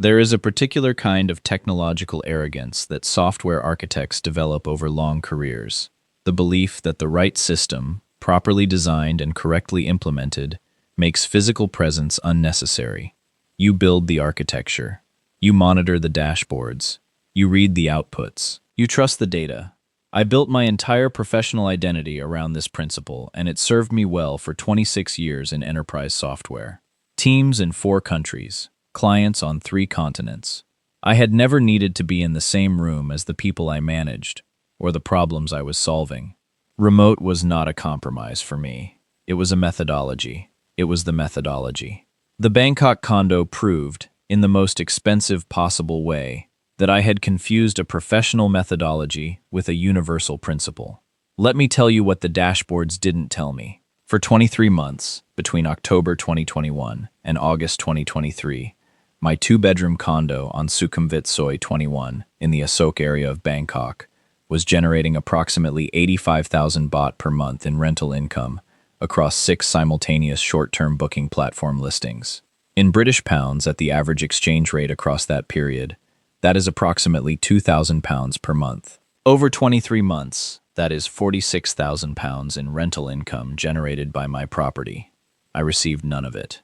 There is a particular kind of technological arrogance that software architects develop over long careers. The belief that the right system, properly designed and correctly implemented, makes physical presence unnecessary. You build the architecture. You monitor the dashboards. You read the outputs. You trust the data. I built my entire professional identity around this principle, and it served me well for 26 years in enterprise software. Teams in 4 countries. Clients on 3 continents. I had never needed to be in the same room as the people I managed, or the problems I was solving. Remote was not a compromise for me. It was a methodology. It was the methodology. The Bangkok Condo proved, in the most expensive possible way, that I had confused a professional methodology with a universal principle. Let me tell you what the dashboards didn't tell me. For 23 months, between October 2021 and August 2023, my 2-bedroom condo on Sukhumvit Soi 21 in the Asok area of Bangkok was generating approximately 85,000 baht per month in rental income across 6 simultaneous short-term booking platform listings. In British pounds, at the average exchange rate across that period, that is approximately £2,000 per month. Over 23 months, that is £46,000 in rental income generated by my property. I received none of it.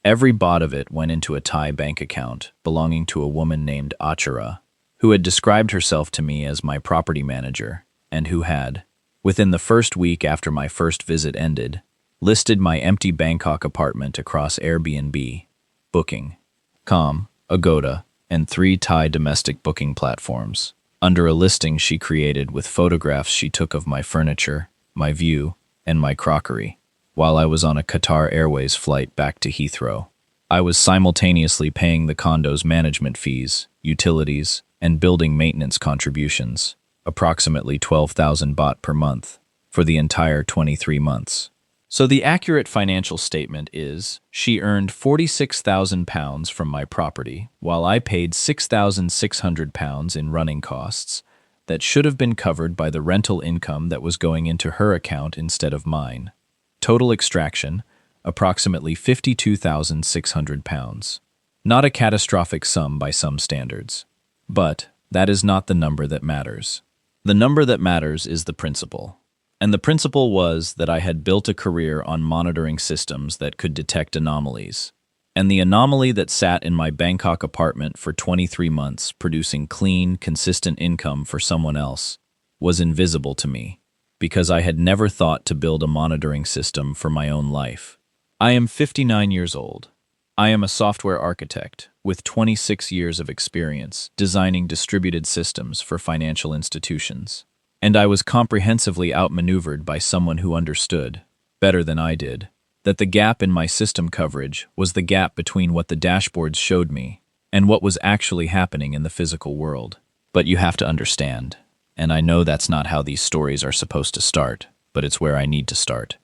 Every baht of it went into a Thai bank account belonging to a woman named Achara, who had described herself to me as my property manager, and who had, within the first week after my first visit ended, listed my empty Bangkok apartment across Airbnb, Booking.com, Agoda, and 3 Thai domestic booking platforms, under a listing she created with photographs she took of my furniture, my view, and my crockery, while I was on a Qatar Airways flight back to Heathrow. I was simultaneously paying the condo's management fees, utilities, and building maintenance contributions, approximately 12,000 baht per month, for the entire 23 months. So the accurate financial statement is, she earned £46,000 from my property, while I paid £6,600 in running costs that should have been covered by the rental income that was going into her account instead of mine. Total extraction, approximately £52,600. Not a catastrophic sum by some standards. But that is not the number that matters. The number that matters is the principle. And the principle was that I had built a career on monitoring systems that could detect anomalies. And the anomaly that sat in my Bangkok apartment for 23 months producing clean, consistent income for someone else was invisible to me, because I had never thought to build a monitoring system for my own life. I am 59 years old. I am a software architect with 26 years of experience designing distributed systems for financial institutions. And I was comprehensively outmaneuvered by someone who understood, better than I did, that the gap in my system coverage was the gap between what the dashboards showed me and what was actually happening in the physical world. But you have to understand, and I know that's not how these stories are supposed to start, but it's where I need to start.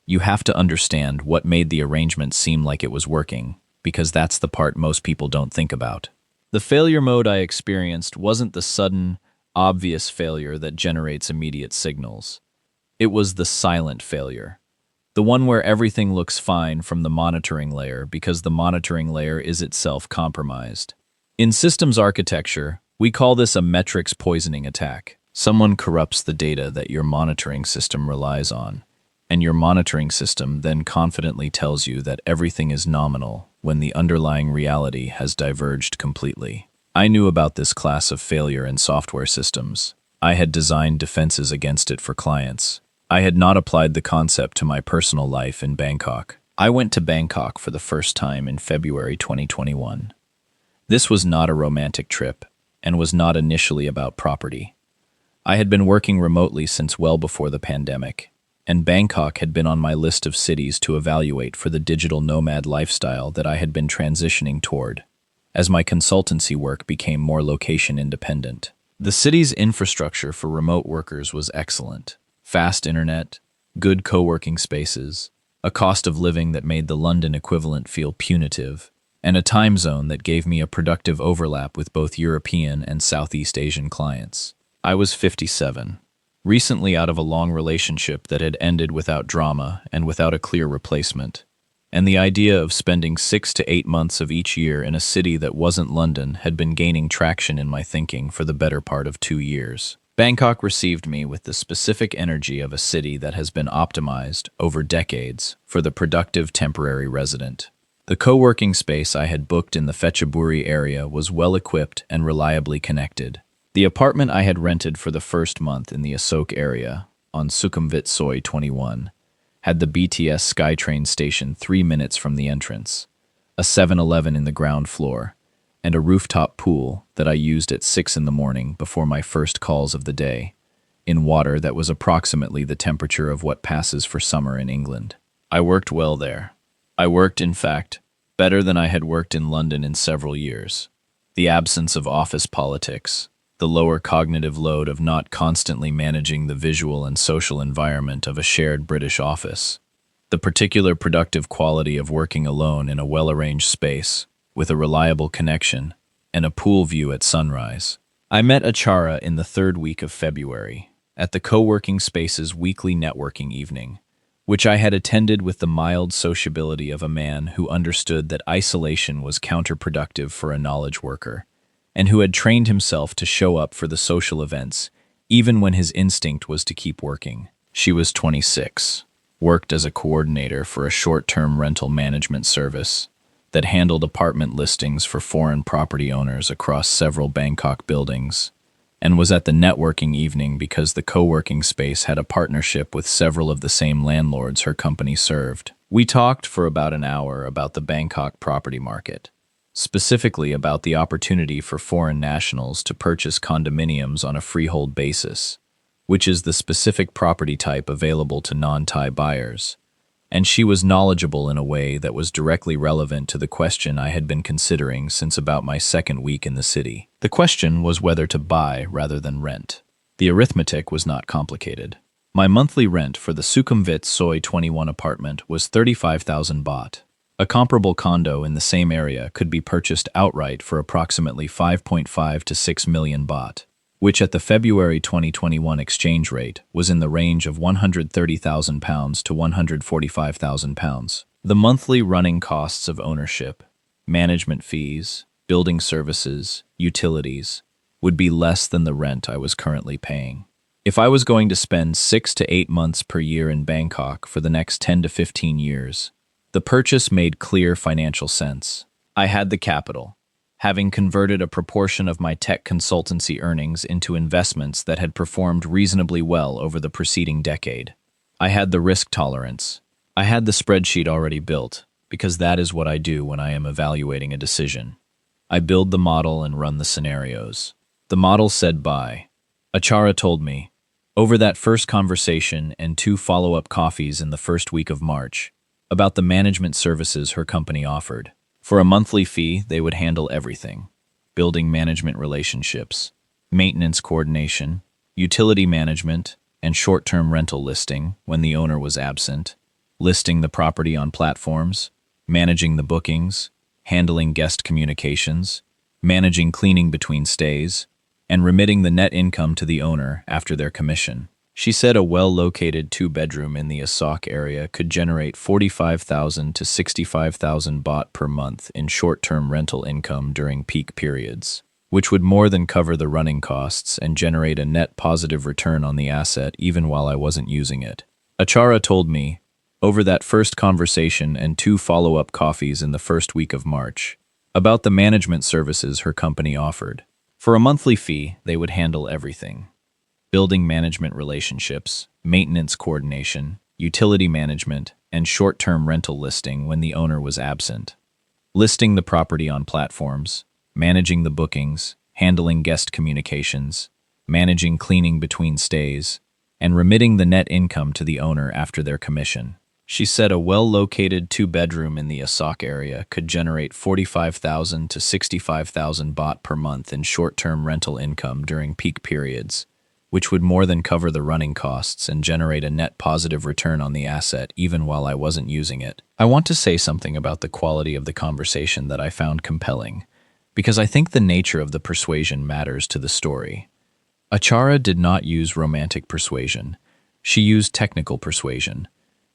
You have to understand what made the arrangement seem like it was working, because that's the part most people don't think about. The failure mode I experienced wasn't the sudden, obvious failure that generates immediate signals. It was the silent failure. The one where everything looks fine from the monitoring layer because the monitoring layer is itself compromised. In systems architecture, we call this a metrics poisoning attack. Someone corrupts the data that your monitoring system relies on, and your monitoring system then confidently tells you that everything is nominal when the underlying reality has diverged completely. I knew about this class of failure in software systems. I had designed defenses against it for clients. I had not applied the concept to my personal life in Bangkok. I went to Bangkok for the first time in February 2021. This was not a romantic trip and was not initially about property. I had been working remotely since well before the pandemic, and Bangkok had been on my list of cities to evaluate for the digital nomad lifestyle that I had been transitioning toward, as my consultancy work became more location independent. The city's infrastructure for remote workers was excellent. Fast internet, good co-working spaces, a cost of living that made the London equivalent feel punitive, and a time zone that gave me a productive overlap with both European and Southeast Asian clients. I was 57, recently out of a long relationship that had ended without drama and without a clear replacement. and the idea of spending 6 to 8 months of each year in a city that wasn't London had been gaining traction in my thinking for the better part of 2 years. Bangkok received me with the specific energy of a city that has been optimized over decades for the productive temporary resident. The co-working space I had booked in the Phetchaburi area was well-equipped and reliably connected. The apartment I had rented for the first month in the Asok area, on Sukhumvit Soi 21, had the BTS SkyTrain station 3 minutes from the entrance, a 7-Eleven in the ground floor, and a rooftop pool that I used at 6 in the morning before my first calls of the day, in water that was approximately the temperature of what passes for summer in England. I worked well there. I worked, in fact, better than I had worked in London in several years. The absence of office politics, the lower cognitive load of not constantly managing the visual and social environment of a shared British office, the particular productive quality of working alone in a well-arranged space, with a reliable connection, and a pool view at sunrise. I met Achara in the third week of February, at the co-working space's weekly networking evening, which I had attended with the mild sociability of a man who understood that isolation was counterproductive for a knowledge worker, and who had trained himself to show up for the social events, even when his instinct was to keep working. She was 26, worked as a coordinator for a short-term rental management service that handled apartment listings for foreign property owners across several Bangkok buildings, and was at the networking evening because the co-working space had a partnership with several of the same landlords her company served. We talked for about an hour about the Bangkok property market, specifically about the opportunity for foreign nationals to purchase condominiums on a freehold basis, which is the specific property type available to non-Thai buyers, and she was knowledgeable in a way that was directly relevant to the question I had been considering since about my second week in the city. The question was whether to buy rather than rent. The arithmetic was not complicated. My monthly rent for the Sukhumvit Soi 21 apartment was 35,000 baht. A comparable condo in the same area could be purchased outright for approximately 5.5 to 6 million baht, which at the February 2021 exchange rate was in the range of £130,000 to £145,000. The monthly running costs of ownership, management fees, building services, utilities, would be less than the rent I was currently paying. If I was going to spend 6 to 8 months per year in Bangkok for the next 10 to 15 years, the purchase made clear financial sense. I had the capital, having converted a proportion of my tech consultancy earnings into investments that had performed reasonably well over the preceding decade. I had the risk tolerance. I had the spreadsheet already built, because that is what I do when I am evaluating a decision. I build the model and run the scenarios. The model said buy. Achara told me, over that first conversation and 2 follow-up coffees in the first week of March, about the management services her company offered. For a monthly fee, they would handle everything: building management relationships, maintenance coordination, utility management, and short-term rental listing when the owner was absent, listing the property on platforms, managing the bookings, handling guest communications, managing cleaning between stays, and remitting the net income to the owner after their commission. She said a well-located 2-bedroom in the Asok area could generate 45,000 to 65,000 baht per month in short-term rental income during peak periods, which would more than cover the running costs and generate a net positive return on the asset even while I wasn't using it. Achara told me, over that first conversation and 2 follow-up coffees in the first week of March, about the management services her company offered. For a monthly fee, they would handle everything: building management relationships, maintenance coordination, utility management, and short-term rental listing when the owner was absent, listing the property on platforms, managing the bookings, handling guest communications, managing cleaning between stays, and remitting the net income to the owner after their commission. She said a well-located 2-bedroom in the Asok area could generate 45,000 to 65,000 baht per month in short-term rental income during peak periods, which would more than cover the running costs and generate a net positive return on the asset even while I wasn't using it. I want to say something about the quality of the conversation that I found compelling, because I think the nature of the persuasion matters to the story. Achara did not use romantic persuasion. She used technical persuasion.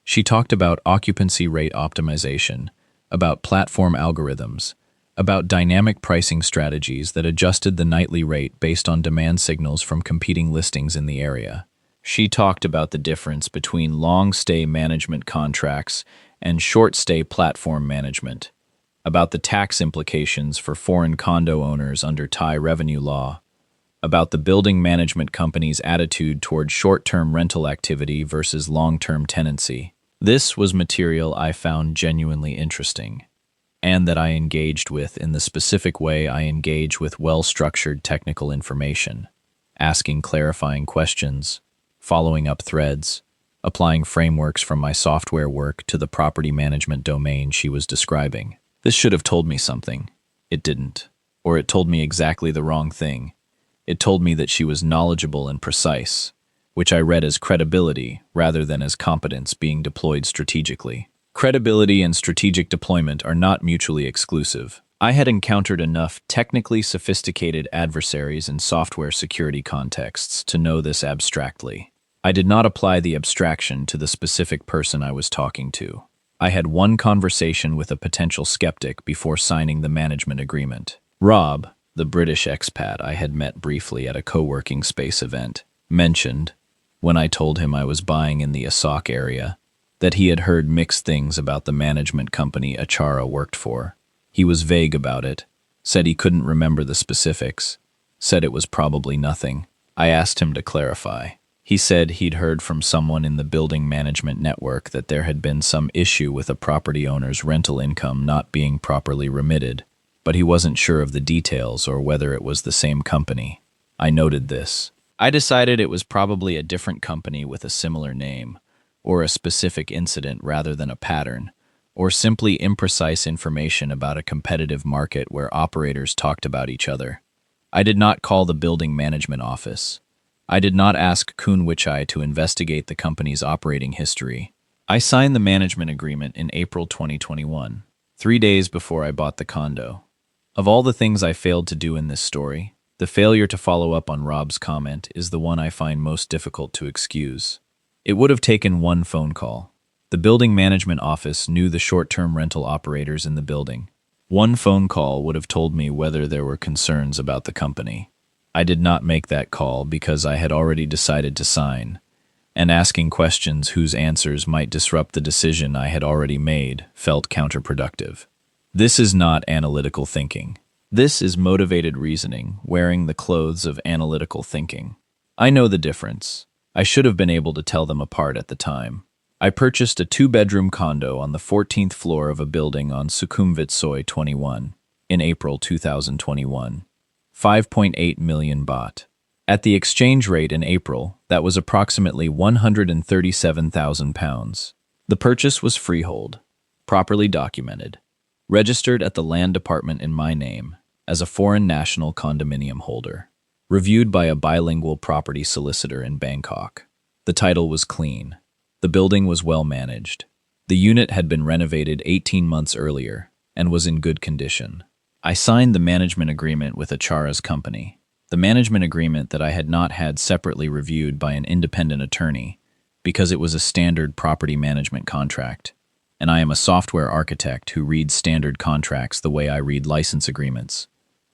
She talked about occupancy rate optimization, about platform algorithms, about dynamic pricing strategies that adjusted the nightly rate based on demand signals from competing listings in the area. She talked about the difference between long-stay management contracts and short-stay platform management, about the tax implications for foreign condo owners under Thai revenue law, about the building management company's attitude toward short-term rental activity versus long-term tenancy. This was material I found genuinely interesting, and that I engaged with in the specific way I engage with well-structured technical information, asking clarifying questions, following up threads, applying frameworks from my software work to the property management domain she was describing. This should have told me something. It didn't. Or it told me exactly the wrong thing. It told me that she was knowledgeable and precise, which I read as credibility rather than as competence being deployed strategically. Credibility and strategic deployment are not mutually exclusive. I had encountered enough technically sophisticated adversaries in software security contexts to know this abstractly. I did not apply the abstraction to the specific person I was talking to. I had one conversation with a potential skeptic before signing the management agreement. Rob, the British expat I had met briefly at a co-working space event, mentioned, when I told him I was buying in the Asok area, that he had heard mixed things about the management company Achara worked for. He was vague about it, said he couldn't remember the specifics, said it was probably nothing. I asked him to clarify. He said he'd heard from someone in the building management network that there had been some issue with a property owner's rental income not being properly remitted, but he wasn't sure of the details or whether it was the same company. I noted this. I decided it was probably a different company with a similar name, or a specific incident rather than a pattern, or simply imprecise information about a competitive market where operators talked about each other. I did not call the building management office. I did not ask Kun Wichai to investigate the company's operating history. I signed the management agreement in April 2021, 3 days before I bought the condo. Of all the things I failed to do in this story, the failure to follow up on Rob's comment is the one I find most difficult to excuse. It would have taken one phone call. The building management office knew the short-term rental operators in the building. One phone call would have told me whether there were concerns about the company. I did not make that call because I had already decided to sign, and asking questions whose answers might disrupt the decision I had already made felt counterproductive. This is not analytical thinking. This is motivated reasoning, wearing the clothes of analytical thinking. I know the difference. I should have been able to tell them apart at the time. I purchased a 2-bedroom condo on the 14th floor of a building on Sukhumvit Soi 21 in April 2021. 5.8 million baht. At the exchange rate in April, that was approximately 137,000 pounds. The purchase was freehold, properly documented, registered at the land department in my name as a foreign national condominium holder, reviewed by a bilingual property solicitor in Bangkok. The title was clean. The building was well managed. The unit had been renovated 18 months earlier and was in good condition. I signed the management agreement with Achara's company, the management agreement that I had not had separately reviewed by an independent attorney because it was a standard property management contract, and I am a software architect who reads standard contracts the way I read license agreements,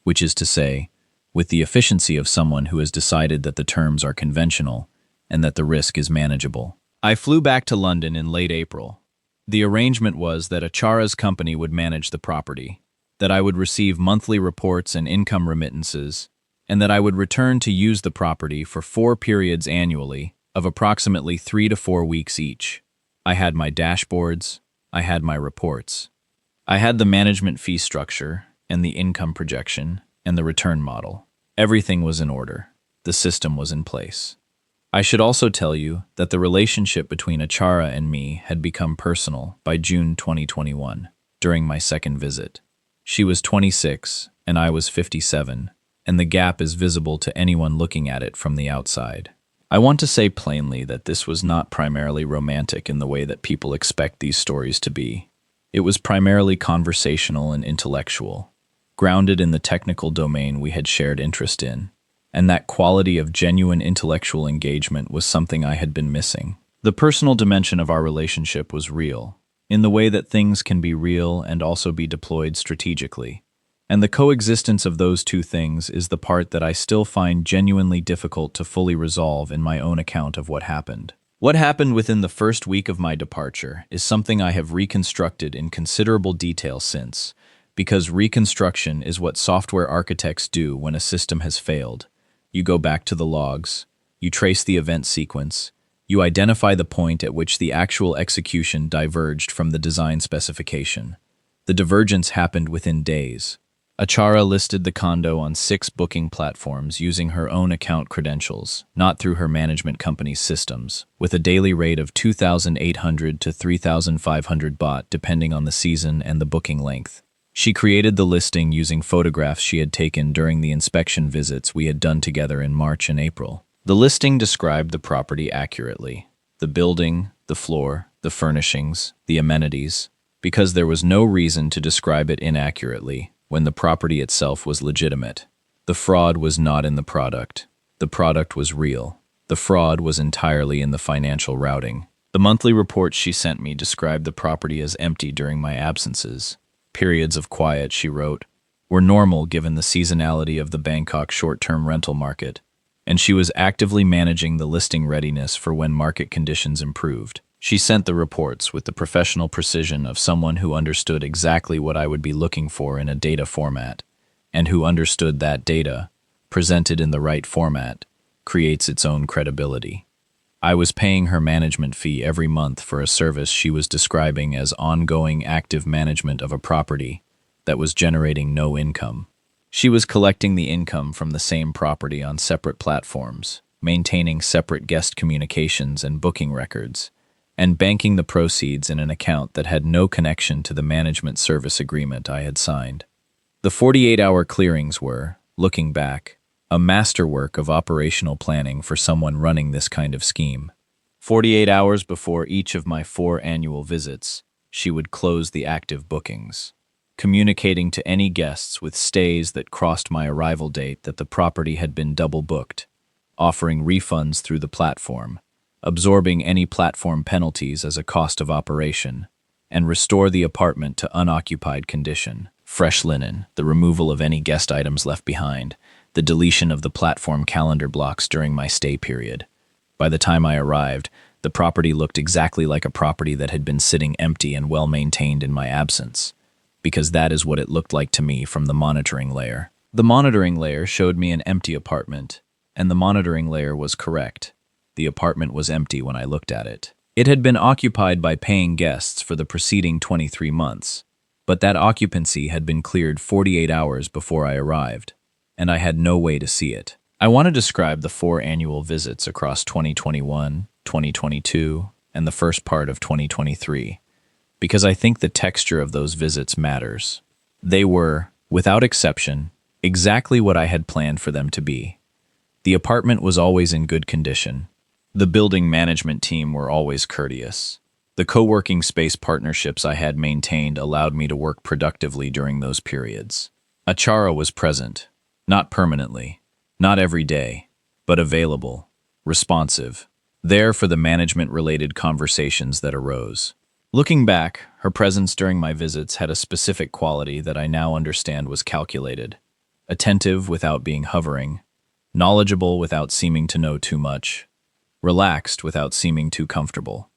which is to say, with the efficiency of someone who has decided that the terms are conventional and that the risk is manageable. I flew back to London in late April. The arrangement was that Achara's company would manage the property, that I would receive monthly reports and income remittances, and that I would return to use the property for 4 periods annually of approximately 3 to 4 weeks each. I had my dashboards, I had my reports. I had the management fee structure and the income projection and the return model. Everything was in order. The system was in place. I should also tell you that the relationship between Achara and me had become personal by June 2021, during my second visit. She was 26 and I was 57, and the gap is visible to anyone looking at it from the outside. I want to say plainly that this was not primarily romantic in the way that people expect these stories to be. It was primarily conversational and intellectual, grounded in the technical domain we had shared interest in, and that quality of genuine intellectual engagement was something I had been missing. The personal dimension of our relationship was real, in the way that things can be real and also be deployed strategically. And the coexistence of those two things is the part that I still find genuinely difficult to fully resolve in my own account of what happened. What happened within the first week of my departure is something I have reconstructed in considerable detail since, because reconstruction is what software architects do when a system has failed. You go back to the logs, you trace the event sequence, you identify the point at which the actual execution diverged from the design specification. The divergence happened within days. Achara listed the condo on 6 booking platforms using her own account credentials, not through her management company's systems, with a daily rate of 2,800 to 3,500 baht depending on the season and the booking length. She created the listing using photographs she had taken during the inspection visits we had done together in March and April. The listing described the property accurately: the building, the floor, the furnishings, the amenities, because there was no reason to describe it inaccurately when the property itself was legitimate. The fraud was not in the product. The product was real. The fraud was entirely in the financial routing. The monthly reports she sent me described the property as empty during my absences. Periods of quiet, she wrote, were normal given the seasonality of the Bangkok short-term rental market, and she was actively managing the listing readiness for when market conditions improved. She sent the reports with the professional precision of someone who understood exactly what I would be looking for in a data format, and who understood that data, presented in the right format, creates its own credibility. I was paying her management fee every month for a service she was describing as ongoing active management of a property that was generating no income. She was collecting the income from the same property on separate platforms, maintaining separate guest communications and booking records, and banking the proceeds in an account that had no connection to the management service agreement I had signed. The 48-hour clearings were, looking back, a masterwork of operational planning for someone running this kind of scheme. 48 hours before each of my 4 annual visits, she would close the active bookings, communicating to any guests with stays that crossed my arrival date that the property had been double booked, offering refunds through the platform, absorbing any platform penalties as a cost of operation, and restore the apartment to unoccupied condition. Fresh linen, the removal of any guest items left behind, the deletion of the platform calendar blocks during my stay period. By the time I arrived, the property looked exactly like a property that had been sitting empty and well-maintained in my absence, because that is what it looked like to me from the monitoring layer. The monitoring layer showed me an empty apartment, and the monitoring layer was correct. The apartment was empty when I looked at it. It had been occupied by paying guests for the preceding 23 months, but that occupancy had been cleared 48 hours before I arrived, and I had no way to see it. I want to describe the 4 annual visits across 2021, 2022, and the first part of 2023, because I think the texture of those visits matters. They were, without exception, exactly what I had planned for them to be. The apartment was always in good condition. The building management team were always courteous. The co-working space partnerships I had maintained allowed me to work productively during those periods. Achara was present, not permanently, not every day, but available, responsive, there for the management-related conversations that arose. Looking back, her presence during my visits had a specific quality that I now understand was calculated: attentive without being hovering, knowledgeable without seeming to know too much, relaxed without seeming too comfortable.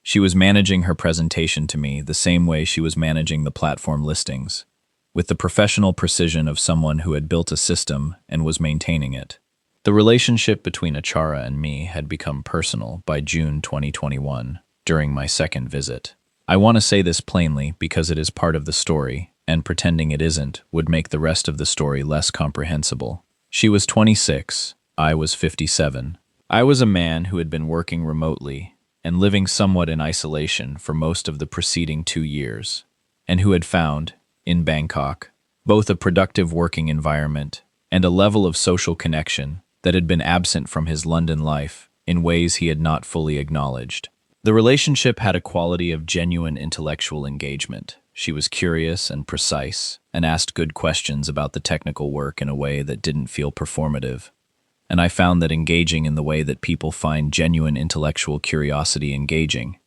She was managing her presentation to me the same way she was managing the platform listings, with the professional precision of someone who had built a system and was maintaining it. The relationship between Achara and me had become personal by June 2021, during my second visit. I want to say this plainly because it is part of the story, and pretending it isn't would make the rest of the story less comprehensible. She was 26, I was 57. I was a man who had been working remotely and living somewhat in isolation for most of the preceding 2 years, and who had found, in Bangkok, both a productive working environment and a level of social connection that had been absent from his London life in ways he had not fully acknowledged. The relationship had a quality of genuine intellectual engagement. She was curious and precise, and asked good questions about the technical work in a way that didn't feel performative. and I found that engaging in the way that people find genuine intellectual curiosity engaging,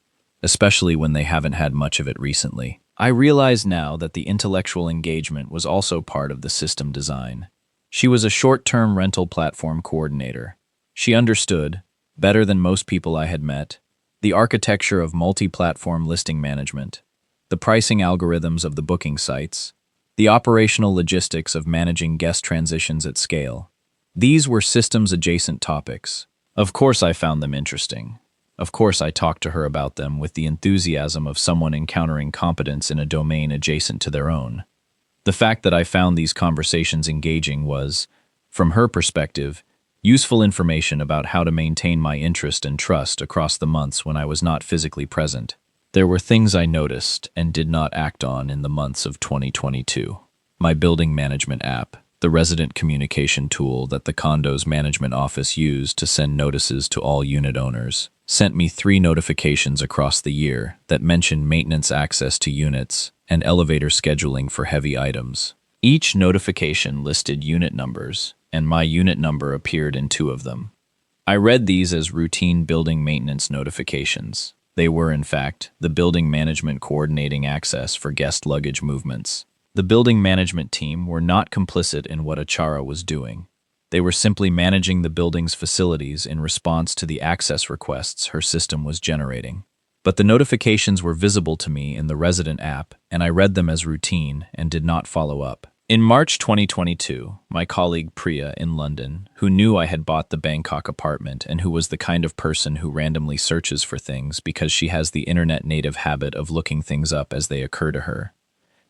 especially when they haven't had much of it recently. I realize now that the intellectual engagement was also part of the system design. She was a short-term rental platform coordinator. She understood, better than most people I had met, the architecture of multi-platform listing management, the pricing algorithms of the booking sites, the operational logistics of managing guest transitions at scale. These were systems-adjacent topics. Of course I found them interesting. Of course I talked to her about them with the enthusiasm of someone encountering competence in a domain adjacent to their own. The fact that I found these conversations engaging was, from her perspective, useful information about how to maintain my interest and trust across the months when I was not physically present. There were things I noticed and did not act on in the months of 2022. My building management app, the resident communication tool that the condo's management office used to send notices to all unit owners, sent me 3 notifications across the year that mentioned maintenance access to units and elevator scheduling for heavy items. Each notification listed unit numbers, and my unit number appeared in 2 of them. I read these as routine building maintenance notifications. They were, in fact, the building management coordinating access for guest luggage movements. The building management team were not complicit in what Achara was doing. They were simply managing the building's facilities in response to the access requests her system was generating. But the notifications were visible to me in the resident app, and I read them as routine and did not follow up. In March 2022, my colleague Priya in London, who knew I had bought the Bangkok apartment and who was the kind of person who randomly searches for things because she has the internet-native habit of looking things up as they occur to her,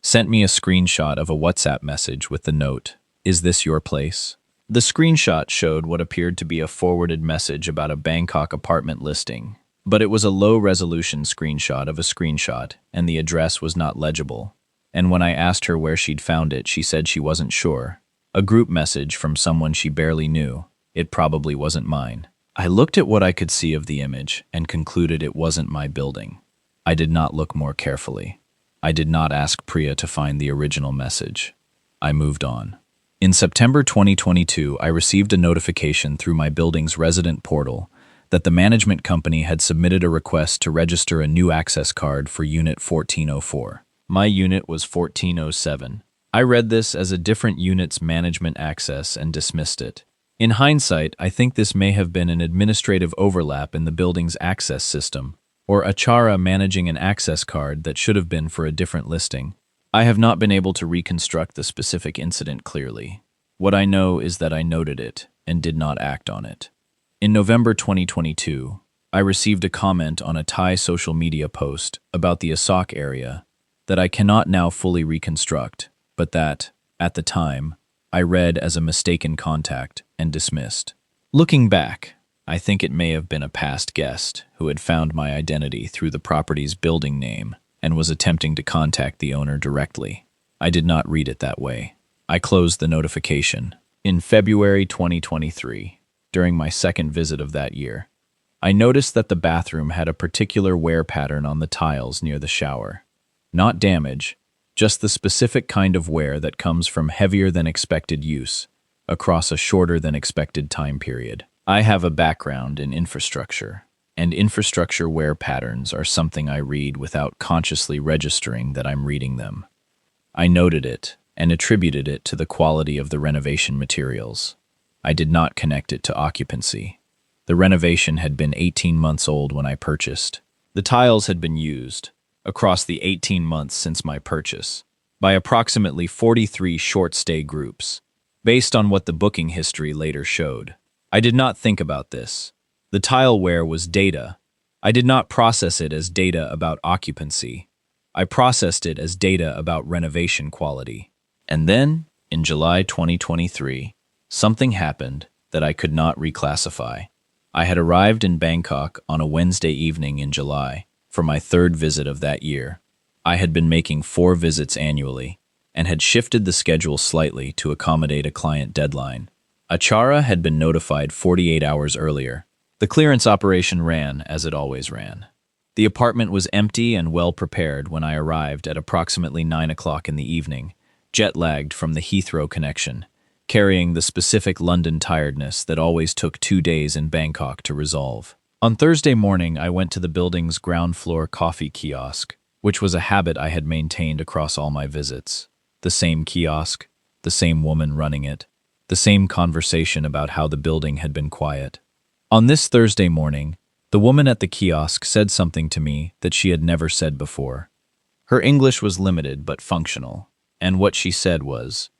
sent me a screenshot of a WhatsApp message with the note, "Is this your place?" The screenshot showed what appeared to be a forwarded message about a Bangkok apartment listing, but it was a low-resolution screenshot of a screenshot, and the address was not legible. And when I asked her where she'd found it, she said she wasn't sure. A group message from someone she barely knew. It probably wasn't mine. I looked at what I could see of the image and concluded it wasn't my building. I did not look more carefully. I did not ask Priya to find the original message. I moved on. In September 2022, I received a notification through my building's resident portal that the management company had submitted a request to register a new access card for Unit 1404. My unit was 1407. I read this as a different unit's management access and dismissed it. In hindsight, I think this may have been an administrative overlap in the building's access system, or Achara managing an access card that should have been for a different listing. I have not been able to reconstruct the specific incident clearly. What I know is that I noted it and did not act on it. In November 2022, I received a comment on a Thai social media post about the Asok area that I cannot now fully reconstruct, but that, at the time, I read as a mistaken contact and dismissed. Looking back, I think it may have been a past guest who had found my identity through the property's building name and was attempting to contact the owner directly. I did not read it that way. I closed the notification. In February 2023, during my second visit of that year, I noticed that the bathroom had a particular wear pattern on the tiles near the shower. Not damage, just the specific kind of wear that comes from heavier than expected use across a shorter than expected time period. I have a background in infrastructure, and infrastructure wear patterns are something I read without consciously registering that I'm reading them. I noted it and attributed it to the quality of the renovation materials. I did not connect it to occupancy. The renovation had been 18 months old when I purchased. The tiles had been used, across the 18 months since my purchase, by approximately 43 short-stay groups, based on what the booking history later showed. I did not think about this. The tile wear was data. I did not process it as data about occupancy. I processed it as data about renovation quality. And then, in July 2023, something happened that I could not reclassify. I had arrived in Bangkok on a Wednesday evening in July, for my third visit of that year. I had been making 4 visits annually and had shifted the schedule slightly to accommodate a client deadline. Achara had been notified 48 hours earlier. The clearance operation ran as it always ran. The apartment was empty and well prepared when I arrived at approximately 9 o'clock in the evening, jet-lagged from the Heathrow connection, carrying the specific London tiredness that always took 2 days in Bangkok to resolve. On Thursday morning, I went to the building's ground floor coffee kiosk, which was a habit I had maintained across all my visits. The same kiosk, the same woman running it, the same conversation about how the building had been quiet. On this Thursday morning, the woman at the kiosk said something to me that she had never said before. Her English was limited but functional, and what she said was,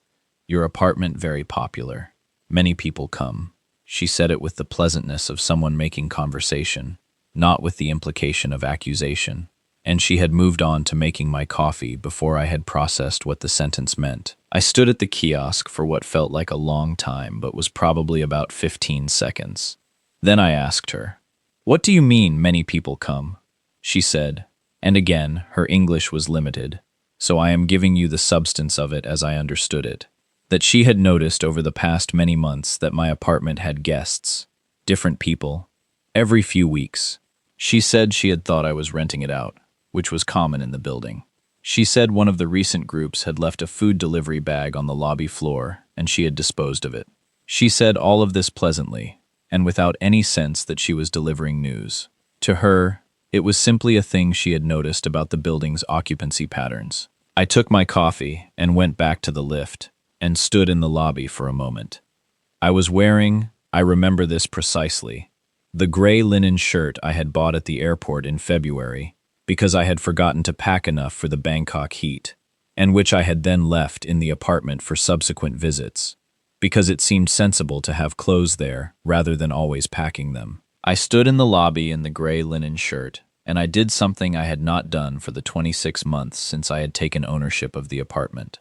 "Your apartment very popular. Many people come." She said it with the pleasantness of someone making conversation, not with the implication of accusation, and she had moved on to making my coffee before I had processed what the sentence meant. I stood at the kiosk for what felt like a long time but was probably about 15 seconds. Then I asked her, "What do you mean many people come?" She said, and again, her English was limited, so I am giving you the substance of it as I understood it, that she had noticed over the past many months that my apartment had guests, different people, every few weeks. She said she had thought I was renting it out, which was common in the building. She said one of the recent groups had left a food delivery bag on the lobby floor, and she had disposed of it. She said all of this pleasantly, and without any sense that she was delivering news. To her, it was simply a thing she had noticed about the building's occupancy patterns. I took my coffee and went back to the lift and stood in the lobby for a moment. I was wearing, I remember this precisely, the gray linen shirt I had bought at the airport in February because I had forgotten to pack enough for the Bangkok heat, and which I had then left in the apartment for subsequent visits, because it seemed sensible to have clothes there rather than always packing them. I stood in the lobby in the gray linen shirt, and I did something I had not done for the 26 months since I had taken ownership of the apartment.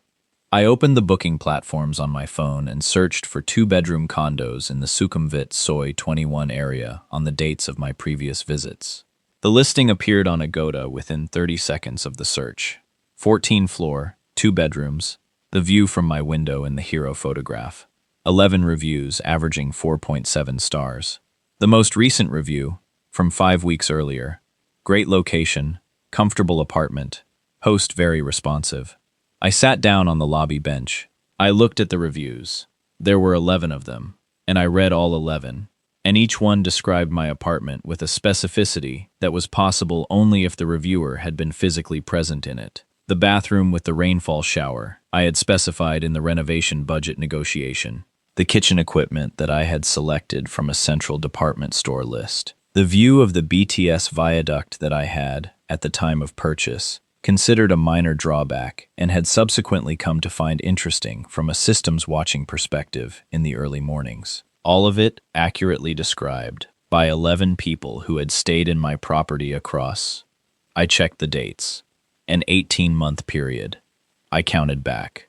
I opened the booking platforms on my phone and searched for 2-bedroom condos in the Sukhumvit Soi 21 area on the dates of my previous visits. The listing appeared on Agoda within 30 seconds of the search. 14 floor, 2 bedrooms, the view from my window in the hero photograph. 11 reviews averaging 4.7 stars. The most recent review, from 5 weeks earlier, great location, comfortable apartment, host very responsive. I sat down on the lobby bench. I looked at the reviews. There were 11 of them, and I read all 11, and each one described my apartment with a specificity that was possible only if the reviewer had been physically present in it. The bathroom with the rainfall shower I had specified in the renovation budget negotiation. The kitchen equipment that I had selected from a central department store list. The view of the BTS viaduct that I had, at the time of purchase, considered a minor drawback and had subsequently come to find interesting from a systems watching perspective in the early mornings. All of it accurately described by 11 people who had stayed in my property across, I checked the dates, an 18-month period. I counted back.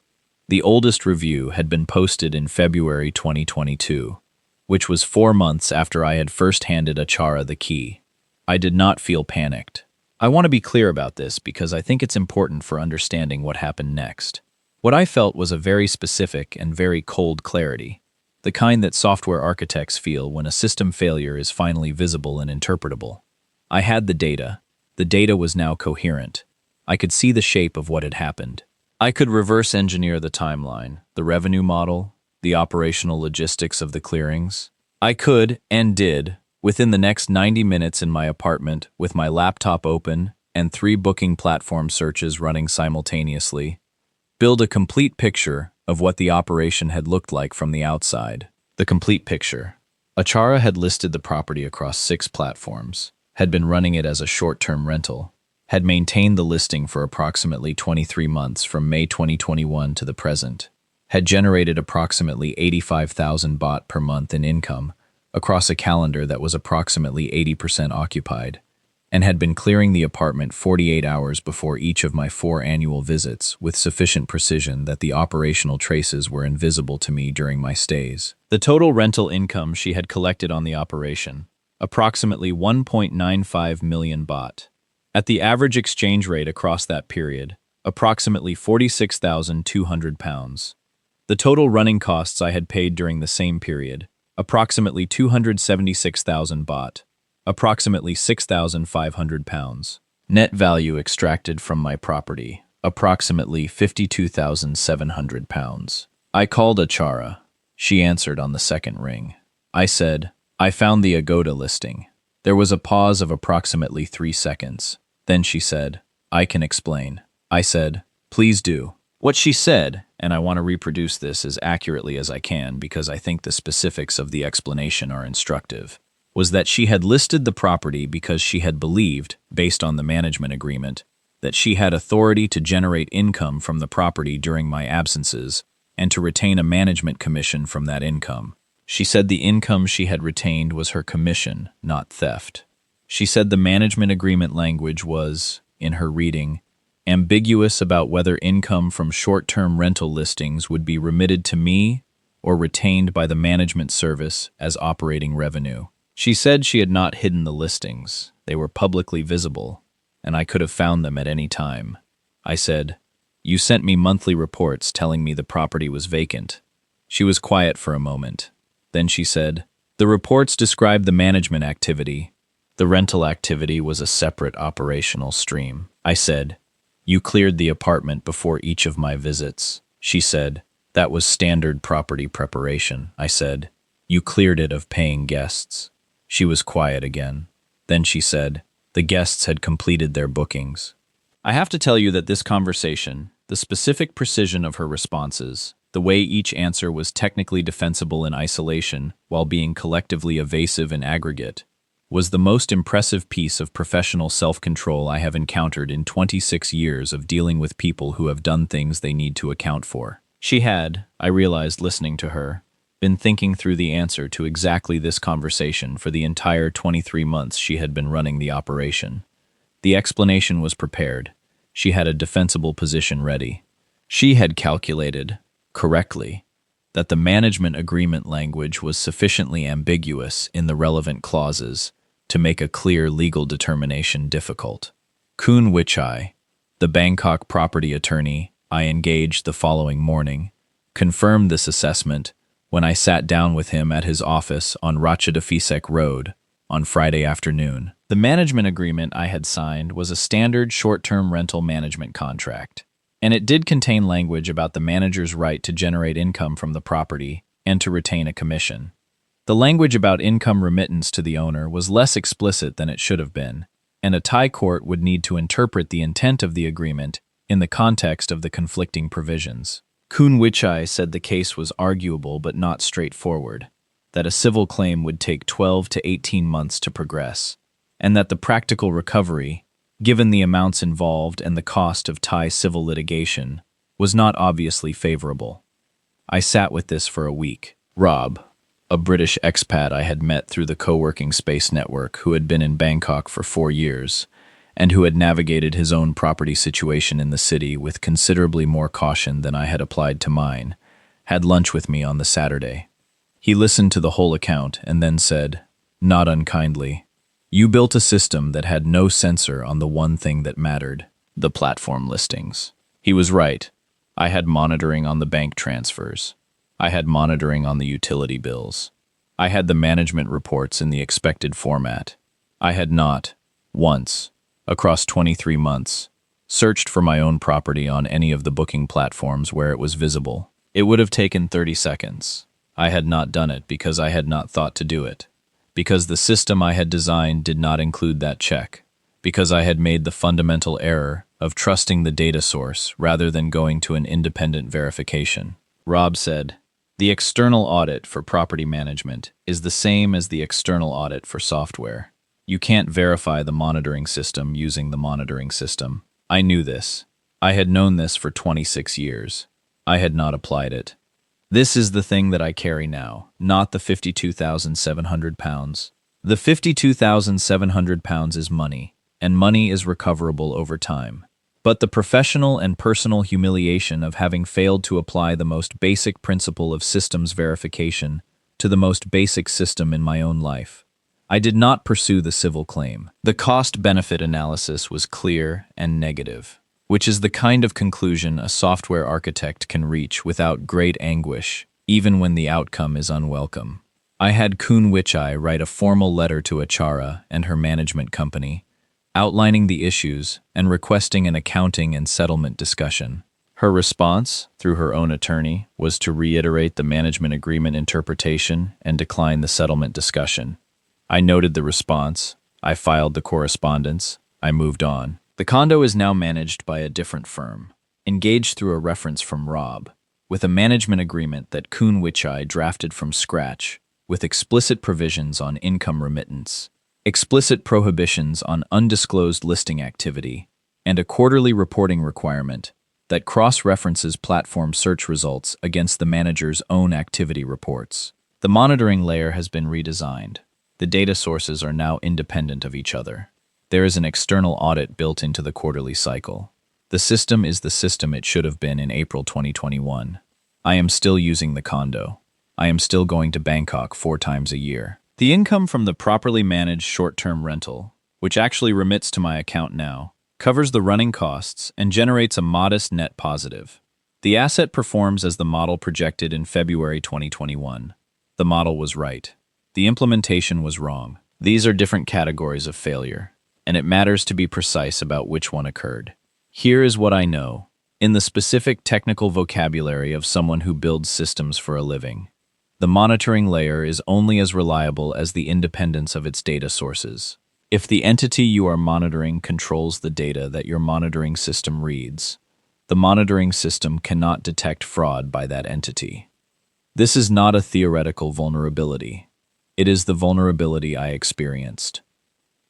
The oldest review had been posted in February 2022, which was 4 months after I had first handed Achara the key. I did not feel panicked. I want to be clear about this because I think it's important for understanding what happened next. What I felt was a very specific and very cold clarity, the kind that software architects feel when a system failure is finally visible and interpretable. I had the data. The data was now coherent. I could see the shape of what had happened. I could reverse engineer the timeline, the revenue model, the operational logistics of the clearings. I could, and did, within the next 90 minutes in my apartment with my laptop open and 3 booking platform searches running simultaneously, build a complete picture of what the operation had looked like from the outside. The complete picture. Achara had listed the property across 6 platforms, had been running it as a short-term rental, had maintained the listing for approximately 23 months from May 2021 to the present, had generated approximately 85,000 baht per month in income across a calendar that was approximately 80% occupied, and had been clearing the apartment 48 hours before each of my 4 annual visits with sufficient precision that the operational traces were invisible to me during my stays. The total rental income she had collected on the operation, approximately 1.95 million baht. At the average exchange rate across that period, approximately 46,200 pounds. The total running costs I had paid during the same period, approximately 276,000 baht, approximately 6,500 pounds. Net value extracted from my property, approximately 52,700 pounds. I called Achara. She answered on the second ring. I said, I found the Agoda listing. There was a pause of approximately 3 seconds. Then she said, I can explain. I said, please do. What she said, and I want to reproduce this as accurately as I can because I think the specifics of the explanation are instructive, was that she had listed the property because she had believed, based on the management agreement, that she had authority to generate income from the property during my absences and to retain a management commission from that income. She said the income she had retained was her commission, not theft. She said the management agreement language was, in her reading, ambiguous about whether income from short-term rental listings would be remitted to me or retained by the management service as operating revenue. She said she had not hidden the listings. They were publicly visible, and I could have found them at any time. I said, you sent me monthly reports telling me the property was vacant. She was quiet for a moment. Then she said, the reports described the management activity. The rental activity was a separate operational stream. I said, you cleared the apartment before each of my visits. She said, that was standard property preparation. I said, you cleared it of paying guests. She was quiet again. Then she said, the guests had completed their bookings. I have to tell you that this conversation, the specific precision of her responses, the way each answer was technically defensible in isolation while being collectively evasive in aggregate, was the most impressive piece of professional self-control I have encountered in 26 years of dealing with people who have done things they need to account for. She had, I realized listening to her, been thinking through the answer to exactly this conversation for the entire 23 months she had been running the operation. The explanation was prepared. She had a defensible position ready. She had calculated, correctly, that the management agreement language was sufficiently ambiguous in the relevant clauses to make a clear legal determination difficult. Kun Wichai, the Bangkok property attorney I engaged the following morning, confirmed this assessment when I sat down with him at his office on Ratchadaphisek Road on Friday afternoon. The management agreement I had signed was a standard short-term rental management contract, and it did contain language about the manager's right to generate income from the property and to retain a commission. The language about income remittance to the owner was less explicit than it should have been, and a Thai court would need to interpret the intent of the agreement in the context of the conflicting provisions. Kun Wichai said the case was arguable but not straightforward, that a civil claim would take 12 to 18 months to progress, and that the practical recovery, given the amounts involved and the cost of Thai civil litigation, was not obviously favorable. I sat with this for a week. Rob, a British expat I had met through the co-working space network who had been in Bangkok for 4 years, and who had navigated his own property situation in the city with considerably more caution than I had applied to mine, had lunch with me on the Saturday. He listened to the whole account and then said, not unkindly, you built a system that had no censor on the one thing that mattered, the platform listings. He was right. I had monitoring on the bank transfers. I had monitoring on the utility bills. I had the management reports in the expected format. I had not, once, across 23 months, searched for my own property on any of the booking platforms where it was visible. It would have taken 30 seconds. I had not done it because I had not thought to do it, because the system I had designed did not include that check, because I had made the fundamental error of trusting the data source rather than going to an independent verification. Rob said, the external audit for property management is the same as the external audit for software. You can't verify the monitoring system using the monitoring system. I knew this. I had known this for 26 years. I had not applied it. This is the thing that I carry now, not the 52,700 pounds. The 52,700 pounds is money, and money is recoverable over time. But the professional and personal humiliation of having failed to apply the most basic principle of systems verification to the most basic system in my own life. I did not pursue the civil claim. The cost-benefit analysis was clear and negative, which is the kind of conclusion a software architect can reach without great anguish, even when the outcome is unwelcome. I had Kun Wichai write a formal letter to Achara and her management company, outlining the issues and requesting an accounting and settlement discussion. Her response, through her own attorney, was to reiterate the management agreement interpretation and decline the settlement discussion. I noted the response, I filed the correspondence, I moved on. The condo is now managed by a different firm, engaged through a reference from Rob, with a management agreement that Kun Wichai drafted from scratch, with explicit provisions on income remittance, explicit prohibitions on undisclosed listing activity, and a quarterly reporting requirement that cross-references platform search results against the manager's own activity reports. The monitoring layer has been redesigned. The data sources are now independent of each other. There is an external audit built into the quarterly cycle. The system is the system it should have been in April 2021. I am still using the condo. I am still going to Bangkok 4 times a year. The income from the properly managed short-term rental, which actually remits to my account now, covers the running costs and generates a modest net positive. The asset performs as the model projected in February 2021. The model was right. The implementation was wrong. These are different categories of failure, and it matters to be precise about which one occurred. Here is what I know, in the specific technical vocabulary of someone who builds systems for a living. The monitoring layer is only as reliable as the independence of its data sources. If the entity you are monitoring controls the data that your monitoring system reads, the monitoring system cannot detect fraud by that entity. This is not a theoretical vulnerability. It is the vulnerability I experienced.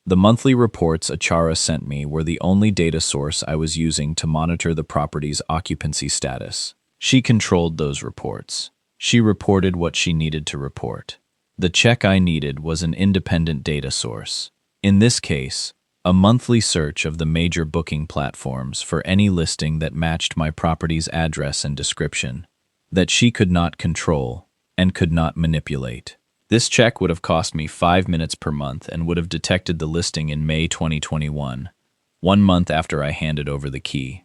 The monthly reports Achara sent me were the only data source I was using to monitor the property's occupancy status. She controlled those reports. She reported what she needed to report. The check I needed was an independent data source. In this case, a monthly search of the major booking platforms for any listing that matched my property's address and description, that she could not control and could not manipulate. This check would have cost me 5 minutes per month and would have detected the listing in May 2021, 1 month after I handed over the key.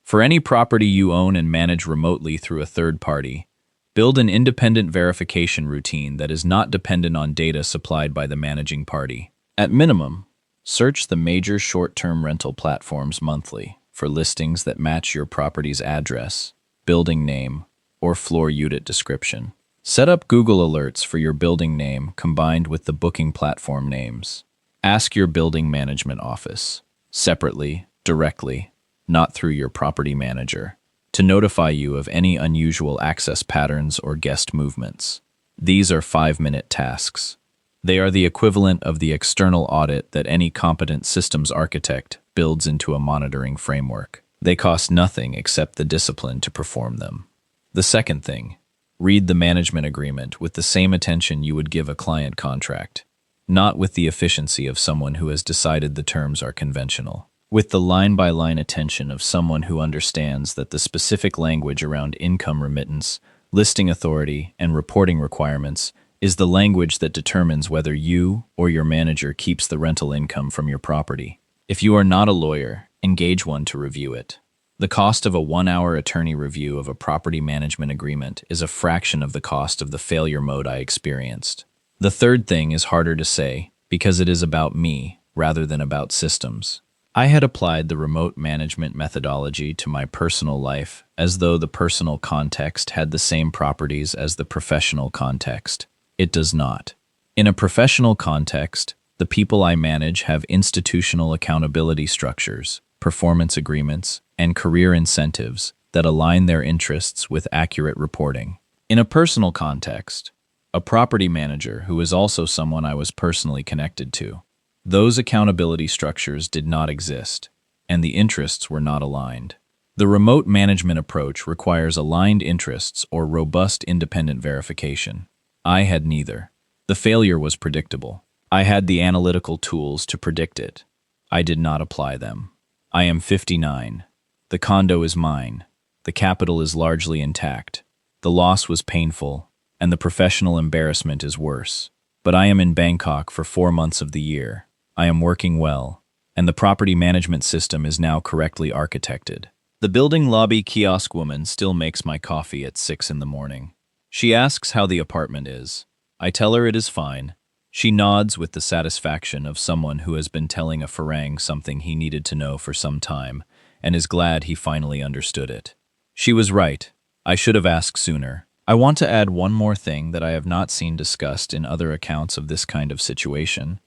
For any property you own and manage remotely through a third party, build an independent verification routine that is not dependent on data supplied by the managing party. At minimum, search the major short-term rental platforms monthly for listings that match your property's address, building name, or floor unit description. Set up Google Alerts for your building name combined with the booking platform names. Ask your building management office, separately, directly, not through your property manager, to notify you of any unusual access patterns or guest movements. These are 5-minute tasks. They are the equivalent of the external audit that any competent systems architect builds into a monitoring framework. They cost nothing except the discipline to perform them. The second thing, read the management agreement with the same attention you would give a client contract, not with the efficiency of someone who has decided the terms are conventional, with the line-by-line attention of someone who understands that the specific language around income remittance, listing authority, and reporting requirements is the language that determines whether you or your manager keeps the rental income from your property. If you are not a lawyer, engage one to review it. The cost of a 1-hour attorney review of a property management agreement is a fraction of the cost of the failure mode I experienced. The third thing is harder to say because it is about me rather than about systems. I had applied the remote management methodology to my personal life as though the personal context had the same properties as the professional context. It does not. In a professional context, the people I manage have institutional accountability structures, performance agreements, and career incentives that align their interests with accurate reporting. In a personal context, a property manager who is also someone I was personally connected to, those accountability structures did not exist, and the interests were not aligned. The remote management approach requires aligned interests or robust independent verification. I had neither. The failure was predictable. I had the analytical tools to predict it. I did not apply them. I am 59. The condo is mine. The capital is largely intact. The loss was painful, and the professional embarrassment is worse. But I am in Bangkok for 4 months of the year. I am working well, and the property management system is now correctly architected. The building lobby kiosk woman still makes my coffee at 6 in the morning. She asks how the apartment is. I tell her it is fine. She nods with the satisfaction of someone who has been telling a Farang something he needed to know for some time and is glad he finally understood it. She was right. I should have asked sooner. I want to add one more thing that I have not seen discussed in other accounts of this kind of situation,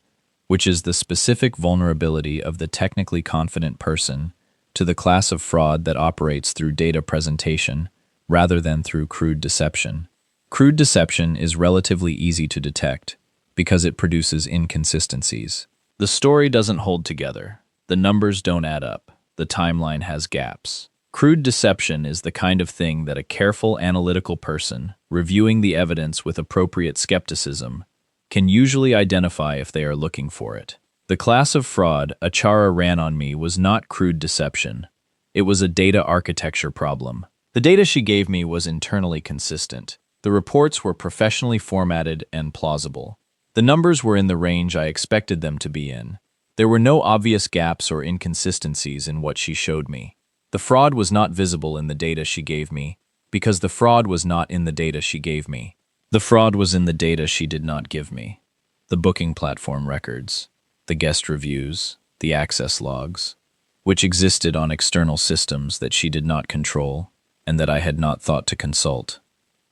which is the specific vulnerability of the technically confident person to the class of fraud that operates through data presentation rather than through crude deception. Crude deception is relatively easy to detect because it produces inconsistencies. The story doesn't hold together. The numbers don't add up. The timeline has gaps. Crude deception is the kind of thing that a careful analytical person, reviewing the evidence with appropriate skepticism, can usually identify if they are looking for it. The class of fraud Achara ran on me was not crude deception. It was a data architecture problem. The data she gave me was internally consistent. The reports were professionally formatted and plausible. The numbers were in the range I expected them to be in. There were no obvious gaps or inconsistencies in what she showed me. The fraud was not visible in the data she gave me because the fraud was not in the data she gave me. The fraud was in the data she did not give me. The booking platform records, the guest reviews, the access logs, which existed on external systems that she did not control and that I had not thought to consult.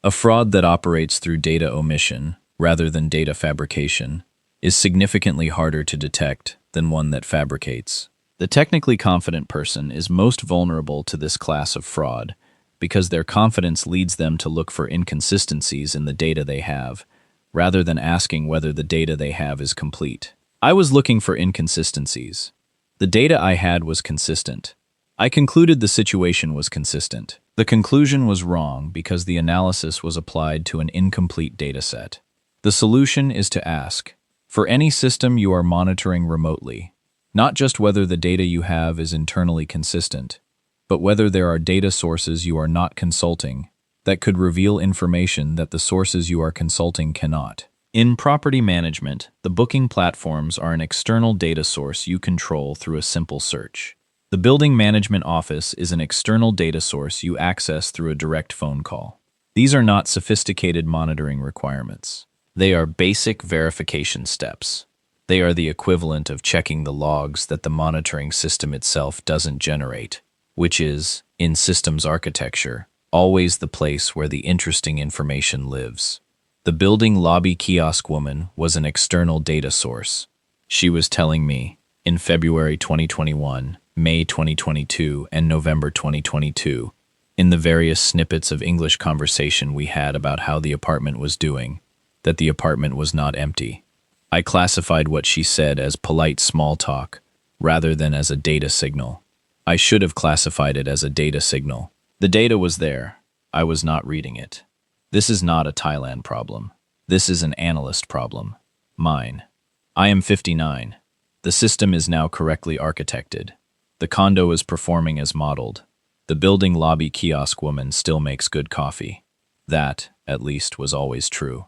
A fraud that operates through data omission rather than data fabrication is significantly harder to detect than one that fabricates. The technically confident person is most vulnerable to this class of fraud because their confidence leads them to look for inconsistencies in the data they have, rather than asking whether the data they have is complete. I was looking for inconsistencies. The data I had was consistent. I concluded the situation was consistent. The conclusion was wrong because the analysis was applied to an incomplete dataset. The solution is to ask, for any system you are monitoring remotely, not just whether the data you have is internally consistent, but whether there are data sources you are not consulting that could reveal information that the sources you are consulting cannot. In property management, the booking platforms are an external data source you control through a simple search. The building management office is an external data source you access through a direct phone call. These are not sophisticated monitoring requirements. They are basic verification steps. They are the equivalent of checking the logs that the monitoring system itself doesn't generate, which is, in systems architecture, always the place where the interesting information lives. The building lobby kiosk woman was an external data source. She was telling me, in February 2021, May 2022, and November 2022, in the various snippets of English conversation we had about how the apartment was doing, that the apartment was not empty. I classified what she said as polite small talk, rather than as a data signal. I should have classified it as a data signal. The data was there. I was not reading it. This is not a Thailand problem. This is an analyst problem. Mine. I am 59. The system is now correctly architected. The condo is performing as modeled. The building lobby kiosk woman still makes good coffee. That, at least, was always true.